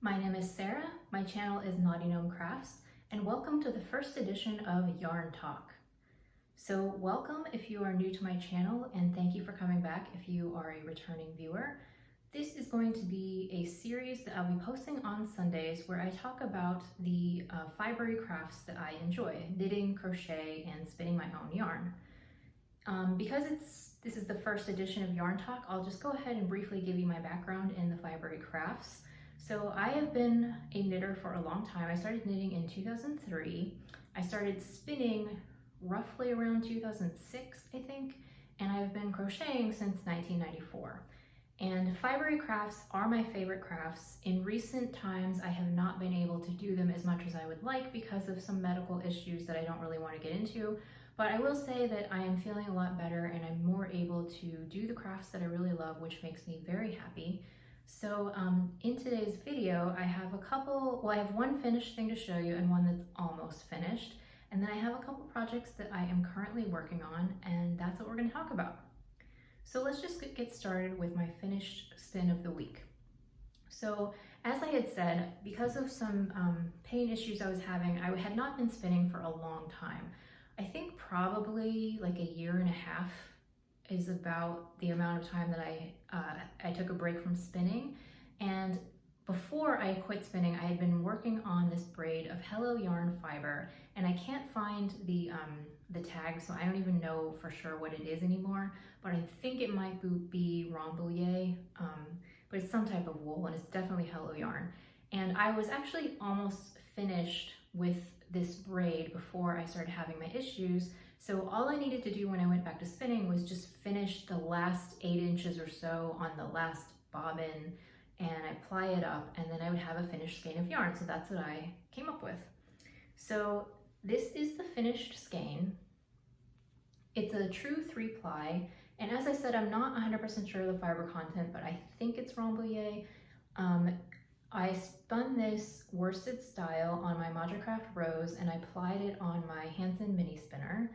My name is Sarah, my channel is knottygnome Crafts, and welcome to the first edition of Yarn Talk. So welcome if you are new to my channel, and thank you for coming back if you are a returning viewer. This is going to be a series that I'll be posting on Sundays where I talk about the fibery crafts that I enjoy, knitting, crochet, and spinning my own yarn. Because this is the first edition of Yarn Talk, I'll just go ahead and briefly give you my background in the fibery crafts. So I have been a knitter for a long time. I started knitting in 2003. I started spinning roughly around 2006, I think, and I've been crocheting since 1994. And fibery crafts are my favorite crafts. In recent times, I have not been able to do them as much as I would like because of some medical issues that I don't really want to get into. But I will say that I am feeling a lot better and I'm more able to do the crafts that I really love, which makes me very happy. So in today's video, I have I have one finished thing to show you and one that's almost finished. And then I have a couple projects that I am currently working on, and that's what we're going to talk about. So let's just get started with my finished spin of the week. So as I had said, because of some pain issues I was having, I had not been spinning for a long time. I think probably like a year and a half is about the amount of time that I took a break from spinning. And before I quit spinning, I had been working on this braid of Hello Yarn fiber, and I can't find the tag, so I don't even know for sure what it is anymore, but I think it might be Rambouillet, but it's some type of wool, and it's definitely Hello Yarn. And I was actually almost finished with this braid before I started having my issues. So all I needed to do when I went back to spinning was just finish the last 8 inches or so on the last bobbin, and I ply it up, and then I would have a finished skein of yarn. So that's what I came up with. So this is the finished skein. It's a true 3-ply, and as I said, I'm not 100% sure of the fiber content, but I think it's Rambouillet. I spun this worsted style on my Majacraft Rose, and I plied it on my Hansen Minispinner.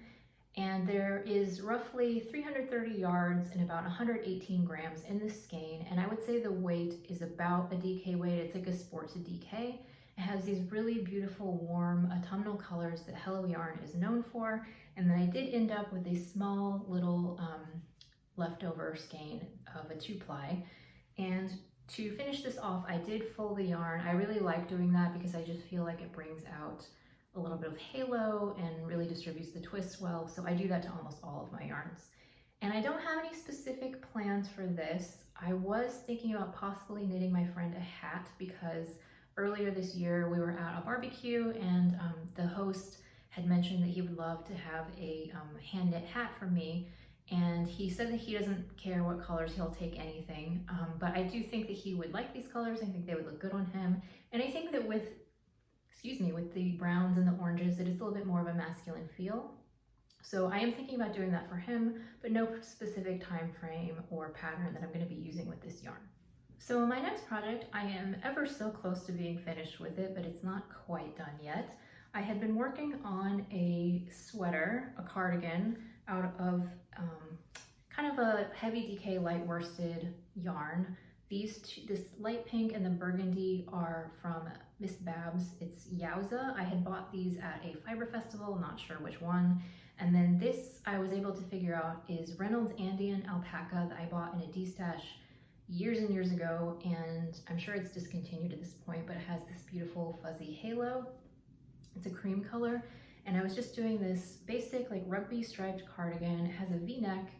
And there is roughly 330 yards and about 118 grams in this skein. And I would say the weight is about a DK weight. It's like a sport to DK. It has these really beautiful, warm autumnal colors that Hello Yarn is known for. And then I did end up with a small little leftover skein of a 2-ply. And to finish this off, I did fold the yarn. I really like doing that because I just feel like it brings out a little bit of halo and really distributes the twist well. So I do that to almost all of my yarns. And I don't have any specific plans for this. I was thinking about possibly knitting my friend a hat because earlier this year we were at a barbecue and the host had mentioned that he would love to have a hand knit hat for me. And he said that he doesn't care what colors, he'll take anything. But I do think that he would like these colors. I think they would look good on him. And I think that with the browns and the oranges, it is a little bit more of a masculine feel. So I am thinking about doing that for him, but no specific time frame or pattern that I'm going to be using with this yarn. So my next project, I am ever so close to being finished with it, but it's not quite done yet. I had been working on a sweater, a cardigan, out of kind of a heavy DK light worsted yarn. This light pink and the burgundy are from Miss Babs. It's Yowza. I had bought these at a fiber festival, not sure which one. And then this I was able to figure out is Reynolds Andean Alpaca that I bought in a D-stash years and years ago, and I'm sure it's discontinued at this point, but it has this beautiful fuzzy halo. It's a cream color, and I was just doing this basic like rugby striped cardigan. It has a V-neck,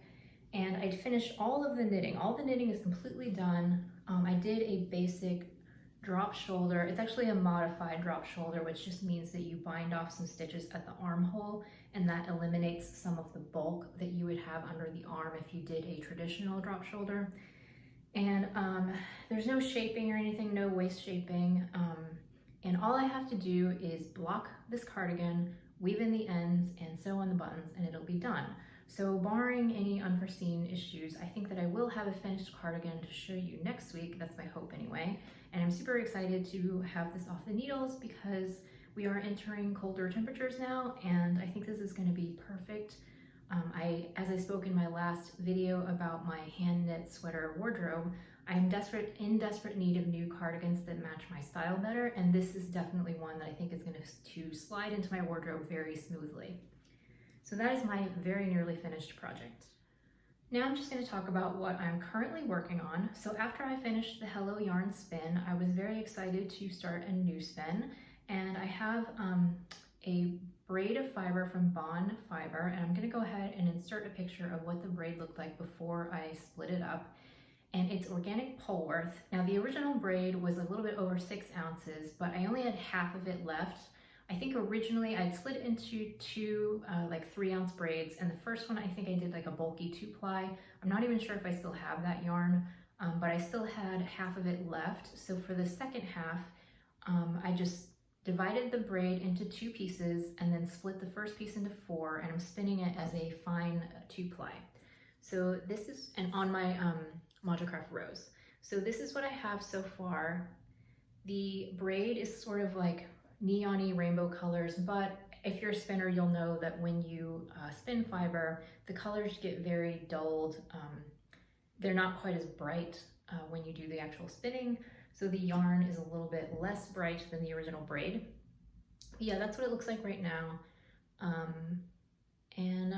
and I'd finished all of the knitting. All the knitting is completely done. I did a basic drop shoulder. It's actually a modified drop shoulder, which just means that you bind off some stitches at the armhole, and that eliminates some of the bulk that you would have under the arm if you did a traditional drop shoulder. And there's no shaping or anything, no waist shaping. And all I have to do is block this cardigan, weave in the ends, and sew on the buttons, and it'll be done. So barring any unforeseen issues, I think that I will have a finished cardigan to show you next week. That's my hope anyway. And I'm super excited to have this off the needles because we are entering colder temperatures now, and I think this is going to be perfect. As I spoke in my last video about my hand knit sweater wardrobe, I'm in desperate need of new cardigans that match my style better, and this is definitely one that I think is going to slide into my wardrobe very smoothly. So that is my very nearly finished project. Now I'm just going to talk about what I'm currently working on. So after I finished the Hello Yarn spin, I was very excited to start a new spin, and I have a braid of fiber from Bond Fiber, and I'm going to go ahead and insert a picture of what the braid looked like before I split it up. And it's organic Polworth. Now the original braid was a little bit over 6 ounces, but I only had half of it left. I think originally I'd split it into two like 3-ounce braids, and the first one I think I did like a bulky 2-ply. I'm not even sure if I still have that yarn, but I still had half of it left. So for the second half, I just divided the braid into 2 pieces and then split the first piece into 4, and I'm spinning it as a fine 2-ply. So this is, and on my Majacraft Rose. So this is what I have so far. The braid is sort of like neon-y rainbow colors, but if you're a spinner, you'll know that when you spin fiber, the colors get very dulled. They're not quite as bright when you do the actual spinning. So the yarn is a little bit less bright than the original braid. But yeah, that's what it looks like right now. And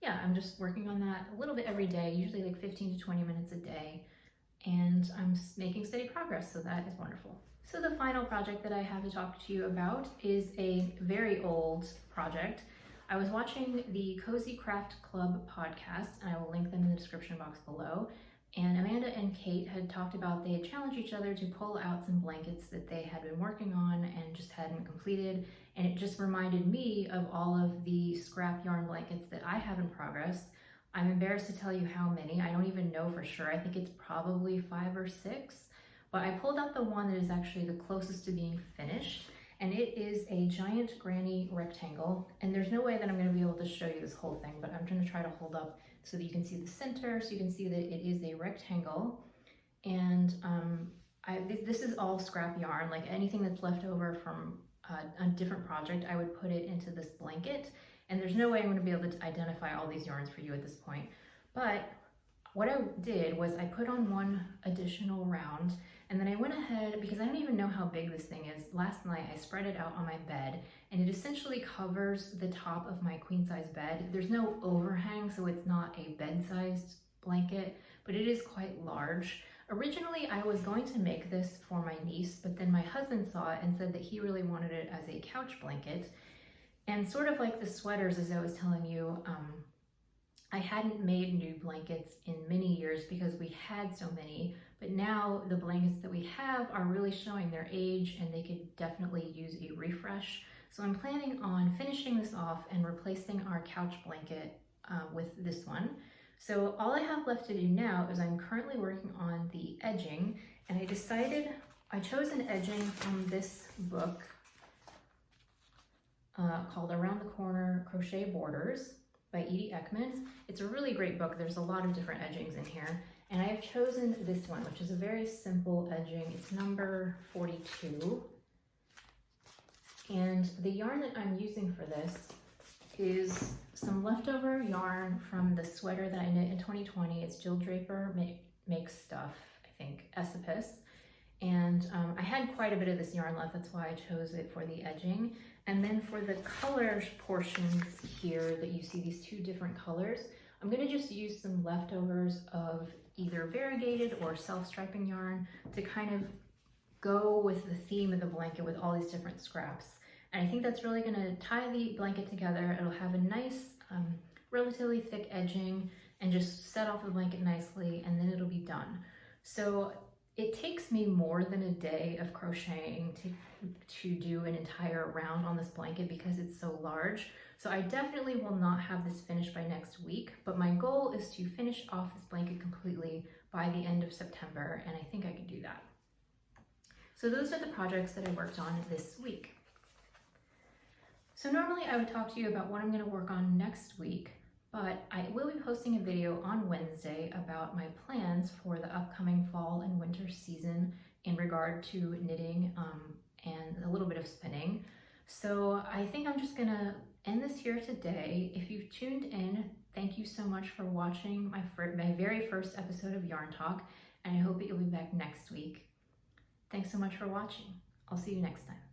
yeah, I'm just working on that a little bit every day, usually like 15 to 20 minutes a day. And I'm making steady progress, so that is wonderful. So the final project that I have to talk to you about is a very old project. I was watching the Cozy Craft Club podcast, and I will link them in the description box below. And Amanda and Kate had talked about they had challenged each other to pull out some blankets that they had been working on and just hadn't completed. And it just reminded me of all of the scrap yarn blankets that I have in progress. I'm embarrassed to tell you how many. I don't even know for sure. I think it's probably 5 or 6. But I pulled out the one that is actually the closest to being finished. And it is a giant granny rectangle. And there's no way that I'm going to be able to show you this whole thing, but I'm going to try to hold up so that you can see the center, so you can see that it is a rectangle. And this is all scrap yarn, like anything that's left over from a different project, I would put it into this blanket. And there's no way I'm going to be able to identify all these yarns for you at this point. But what I did was I put on one additional round, and then I went ahead, because I don't even know how big this thing is. Last night I spread it out on my bed, and it essentially covers the top of my queen size bed. There's no overhang, so it's not a bed-sized blanket, but it is quite large. Originally, I was going to make this for my niece, but then my husband saw it and said that he really wanted it as a couch blanket. And sort of like the sweaters, as I was telling you, I hadn't made new blankets in many years because we had so many, but now the blankets that we have are really showing their age, and they could definitely use a refresh. So I'm planning on finishing this off and replacing our couch blanket with this one. So all I have left to do now is I'm currently working on the edging, and I chose an edging from this book called Around the Corner Crochet Borders by Edie Ekman. It's a really great book. There's a lot of different edgings in here, and I have chosen this one, which is a very simple edging. It's number 42, and the yarn that I'm using for this is some leftover yarn from the sweater that I knit in 2020. It's Jill Draper Makes Stuff, I think, Esopus. And I had quite a bit of this yarn left, that's why I chose it for the edging. And then for the colors portions here that you see these 2 different colors, I'm gonna just use some leftovers of either variegated or self-striping yarn to kind of go with the theme of the blanket with all these different scraps. And I think that's really gonna tie the blanket together. It'll have a nice, relatively thick edging and just set off the blanket nicely, and then it'll be done. So it takes me more than a day of crocheting to do an entire round on this blanket because it's so large. So I definitely will not have this finished by next week, but my goal is to finish off this blanket completely by the end of September, and I think I can do that. So those are the projects that I worked on this week. So normally I would talk to you about what I'm going to work on next week, but I will be posting a video on Wednesday about my plans for the upcoming fall and winter season in regard to knitting and a little bit of spinning. So I think I'm just gonna end this here today. If you've tuned in, thank you so much for watching my very first episode of Yarn Talk. and I hope that you'll be back next week. Thanks so much for watching. I'll see you next time.